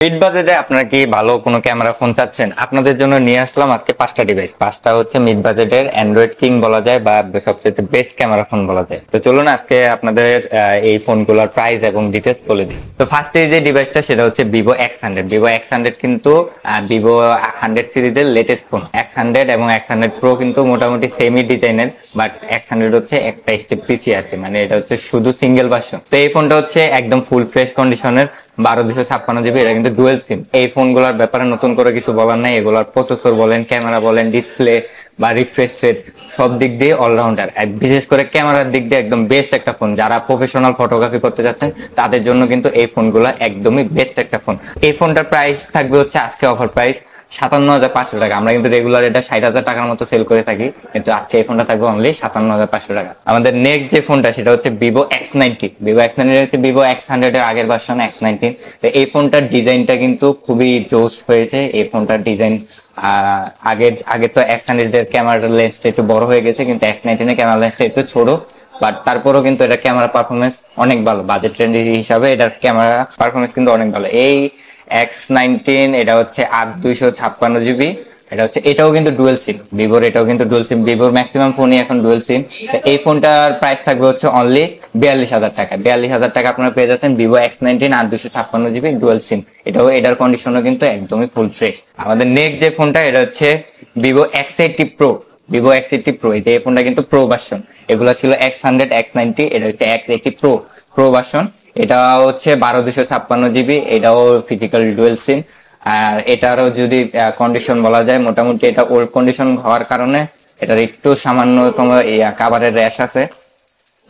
Mid বাজেটে আপনারা কি ভালো কোনো ক্যামেরা ফোন চাচ্ছেন? আপনাদের জন্য নিয়ে আসলাম আজকে 5টা ডিভাইস। 5টা হচ্ছে মিড বাজেটের অ্যান্ড্রয়েড কিং বলা যায় বা সবচেয়ে বেস্ট ক্যামেরা ফোন বলা যায়। তো চলুন আজকে আপনাদের এই ফোনগুলোর প্রাইস এবং ডিটেলস বলে দিই। তো ফার্স্টে যে ডিভাইসটা সেটা হচ্ছে ভিভো X100। ভিভো X100 কিন্তু ভিভো 100 সিরিজের লেটেস্ট ফোন। X100 এবং X100 Pro কিন্তু মোটামুটি সেমি ডিজাইনের, বাট X100 হচ্ছে একটা স্টেপ পিছিয়ে আর কি, মানে এটা হচ্ছে শুধু সিঙ্গেল ভার্সন। তো এই ফোনটা হচ্ছে একদম ফুল ফ্রেশ কন্ডিশনের 12/256 GB। এটা কিন্তু ডুয়েল সিম। এই ফোনগুলোর ব্যাপারে নতুন করে কিছু বলার নাই। এগুলোর প্রসেসর বলেন, ক্যামেরা বলেন, ডিসপ্লে বা রিফ্রেশ রেট সব দিক দিয়ে অলরাউন্ডার। বিশেষ করে ক্যামেরার দিক দিয়ে একদম বেস্ট একটা ফোন। যারা প্রফেশনাল ফটোগ্রাফি করতে যাচ্ছেন তাদের জন্য কিন্তু এই ফোনগুলো একদমই বেস্ট একটা ফোন। এই ফোনটার প্রাইস থাকবে হচ্ছে আজকে অফার প্রাইস 57,500 টাকা। আমরা কিন্তু রেগুলার এটা 60,000 টাকার মতো সেল করে থাকি, কিন্তু আজকে এই ফোনটা থাকবে অনলি 57,500 টাকা। আমাদের নেক্সট যে ফোনটা সেটা হচ্ছে ভিভো X90। ভিভো X90 হচ্ছে ভিভো X100 এর আগের ভার্সন X90। তো এই ফোনটার ডিজাইনটা কিন্তু খুবই জোস হয়েছে। এই ফোনটার ডিজাইন আগে তো X100 এর ক্যামেরার লেন্সটা একটু বড় হয়ে গেছে, কিন্তু X90 এর ক্যামেরা লেন্সটা একটু ছোট, বাট তারপরেও কিন্তু এটা ক্যামেরা পারফরমেন্স অনেক ভালো। বাজেট ট্রেন্ড হিসাবে এটার ক্যামেরা পারফরমেন্স কিন্তু অনেক ভালো। এই X19 এটা হচ্ছে 8/256 GB। এটাও কিন্তু ডুয়েল সিম। ভিভোর এটাও কিন্তু ডুয়েল সিম। ভিভোর ম্যাক্সিমাম ফোনই এখন ডুয়েল সিম। এই ফোনটার প্রাইস থাকবে হচ্ছে অনলি 42,000 টাকা। 42,000 টাকা আপনারা পেয়ে যাচ্ছেন ভিভো X19 8/256 GB ডুয়েল সিম। এটার কন্ডিশনও কিন্তু একদমই ফুল ফ্রেশ। আমাদের নেক্সট যে ফোনটা এটা হচ্ছে Vivo X80 Pro। Vivo X80 Pro এই ফোনটা কিন্তু প্রো ভার্সন। এগুলো ছিল X100 X90, এটা হচ্ছে X80 প্রো ভার্সন। এটা হচ্ছে 12/256 GB। এটাও ফিজিক্যাল ডুয়েল সিম। আর এটারও যদি কন্ডিশন বলা যায়, মোটামুটি এটা ওল্ড কন্ডিশন হওয়ার কারণে এটার একটু সামান্যতম কাভারের র্যাশ আছে।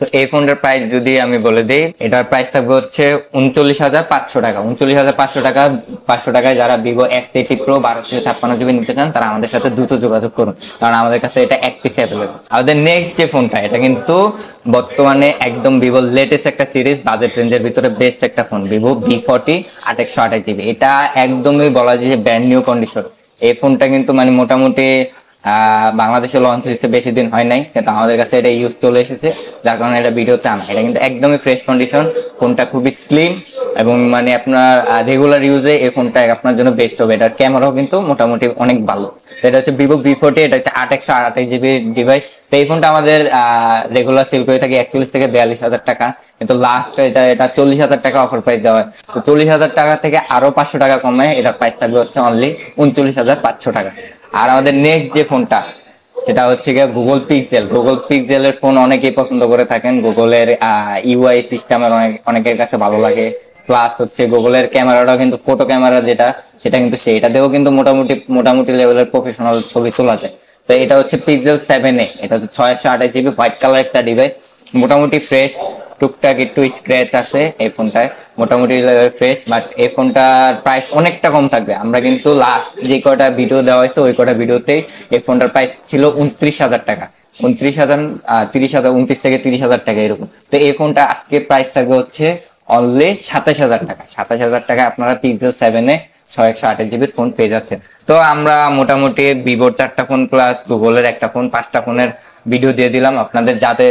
তো এই ফোনটার প্রাইস যদি আমি বলে দিই, এটার প্রাইস থাকবে হচ্ছে 39,500 টাকা। 39,500 টাকা 500 টাকায় যারা ভিভো X80 Pro 12/256 GB নিতে চান তারা আমাদের সাথে দ্রুত যোগাযোগ করুন, কারণ আমাদের কাছে এটা এক পিসে অ্যাভেলেবল। আমাদের নেক্সট যে ফোনটা এটা কিন্তু বর্তমানে একদম ভিভোর লেটেস্ট একটা সিরিজ, বাজেট রেঞ্জের ভিতরে বেস্ট একটা ফোন, ভিভো V40 8/128 GB। এটা একদমই বলা যায় যে ব্র্যান্ড নিউ কন্ডিশন। এই ফোনটা কিন্তু মানে মোটামুটি বাংলাদেশে লঞ্চ হয়েছে বেশি দিন হয় নাই, কিন্তু আমাদের কাছে এটা ইউজ চলে এসেছে, যার কারণে এটা ভিডিওতে আনা। এটা কিন্তু একদমই ফ্রেশ কন্ডিশন। ফোনটা খুবই স্লিম এবং মানে আপনার রেগুলার ইউজে এই ফোনটা আপনার জন্য বেস্ট হবে। এটার ক্যামেরাও কিন্তু মোটামুটি অনেক ভালো। এটা হচ্ছে ভিভো V40। এটা হচ্ছে 8/128 GB ডিভাইস। তো এই ফোনটা আমাদের রেগুলার সেল করে থাকি 41 থেকে 42,000 টাকা, কিন্তু লাস্ট এটা 40,000 টাকা অফার প্রাইস দেওয়া হয়। তো 40,000 টাকা থেকে আরো 500 টাকা কমে এটার প্রাইস থাকবে হচ্ছে অনলি 39,500 টাকা। আর আমাদের নেক্সট যে ফোনটা সেটা হচ্ছে গিয়ে গুগল পিক্সেলের ফোন অনেকেই পছন্দ করে থাকেন। গুগলের ইউআই সিস্টেমের অনেকের কাছে ভালো লাগে। প্লাস হচ্ছে গুগলের ক্যামেরাটাও কিন্তু ফটো ক্যামেরা সেটা কিন্তু সেইটাতেও কিন্তু মোটামুটি লেভেলের প্রফেশনাল ছবি তোলা যায়। তো এটা হচ্ছে পিক্সেল 7a। এটা হচ্ছে 628 GB হোয়াইট কালার একটা ডিভাইস। মোটামুটি ফ্রেশ, টুকটাক একটু স্ক্র্যাচ আছে এই ফোনটায়, মোটামুটি ফ্রেশ। বাট এই ফোনটার প্রাইস অনেকটা কম থাকবে। আমরা কিন্তু লাস্ট যে কটা ভিডিও দেওয়া হয়েছে ওই কটা ভিডিওতেই এই ফোনটার প্রাইস ছিল 29,000 টাকা। 29,000 30,000 29 থেকে 30,000 টাকা এরকম। তো এই ফোনটা আজকে প্রাইস থাকবে হচ্ছে অনলি 27,000 টাকা। 27,000 টাকা আপনারা পিক্সেল 7a 628 GB ফোন পেয়ে যাচ্ছেন। তো আমরা মোটামুটি ভিভোর 4টা ফোন প্লাস গুগলের একটা ফোন 5টা ফোনের ভিডিও দিয়ে দিলাম আপনাদের, যাতে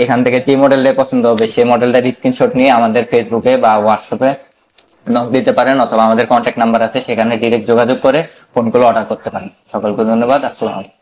এখান থেকে যে মডেলটা পছন্দ হবে সেই মডেলটার স্ক্রিনশট নিয়ে আমাদের ফেসবুকে বা হোয়াটসঅ্যাপে নক দিতে পারেন, অথবা আমাদের কন্ট্যাক্ট নাম্বার আছে সেখানে ডিরেক্ট যোগাযোগ করে ফোনগুলো অর্ডার করতে পারেন। সকলকে ধন্যবাদ। আসসালামু আলাইকুম।